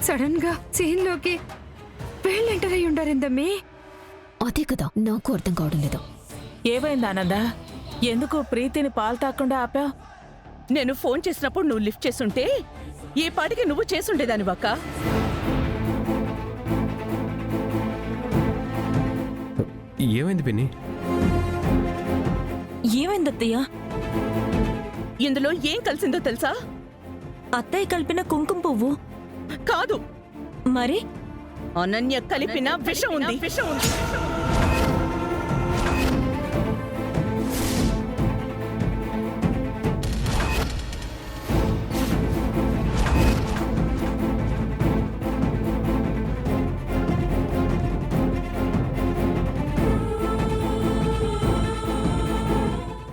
Sudden గా scene లోకి పెళ్ళి ఎంటర్ అయి ఉండారిందమ్మీ. అదే కదా నాకు అర్థం కావడం లేదు. ఏమైంది ఆనంద? ఎందుకు ప్రీతిని పాలు తాకుండా ఆపా? నేను ఫోన్ చేసినప్పుడు నువ్వు లిఫ్ట్ చేస్తుంటే ఈ పాటికి నువ్వు చేసుండేదాని వక్క. ఏమైంది పిన్ని? ఏమైంది అత్తయ్య? ఇందులో ఏం కలిసిందో తెలుసా? అత్తయ్య కలిపిన కుంకుమ పువ్వు కాదు, మరి అనన్య కలిపిన విషం ఉంది.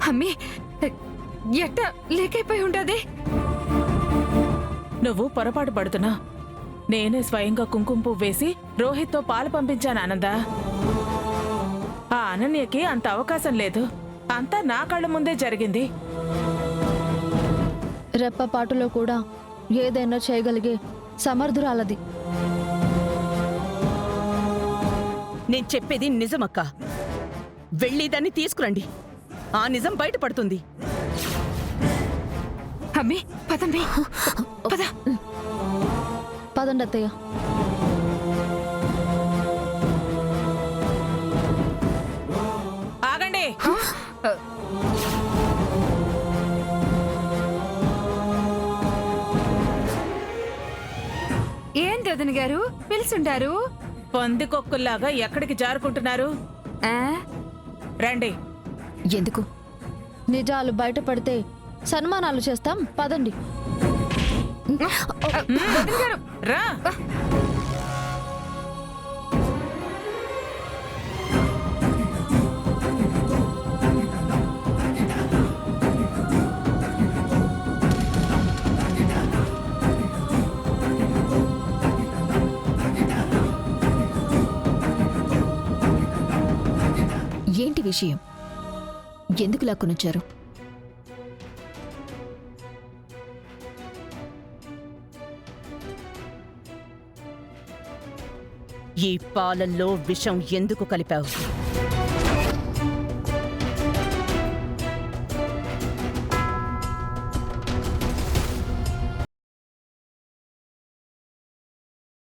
అమ్మీ ఎట్ట లేకైపోయి ఉండదే? నువ్వు పొరపాటు పడుతున్నా. నేనే స్వయంగా కుంకుమ పువ్వు వేసి రోహిత్తో పాలు పంపించాను ఆనంద. ఆ అనన్యకి అంత అవకాశం లేదు. అంతా నా కళ్ళ ముందే జరిగింది. రెప్పపాటులో కూడా ఏదైనా చేయగలిగే సమర్థురాలది. నేను చెప్పేది నిజమక్క. వెళ్ళి దాన్ని తీసుకురండి. ఆ నిజం బయటపడుతుంది. అమ్మీ పదమ్మీ, పద. పదండి అత్తయ్య. ఆగండి. ఏం వదిన గారు పిలుచుంటారు? పందికొక్కుల్లాగా ఎక్కడికి జారుకుంటున్నారు? రండి. ఎందుకు? నిజాలు బయటపడితే సన్మానాలు చేస్తాం, పదండి. వదిన గారు రా. ఏంటి విషయం? ఎందుకు లాక్కునొచ్చారు? ఈ పాలల్లో విషం ఎందుకు కలిపావు?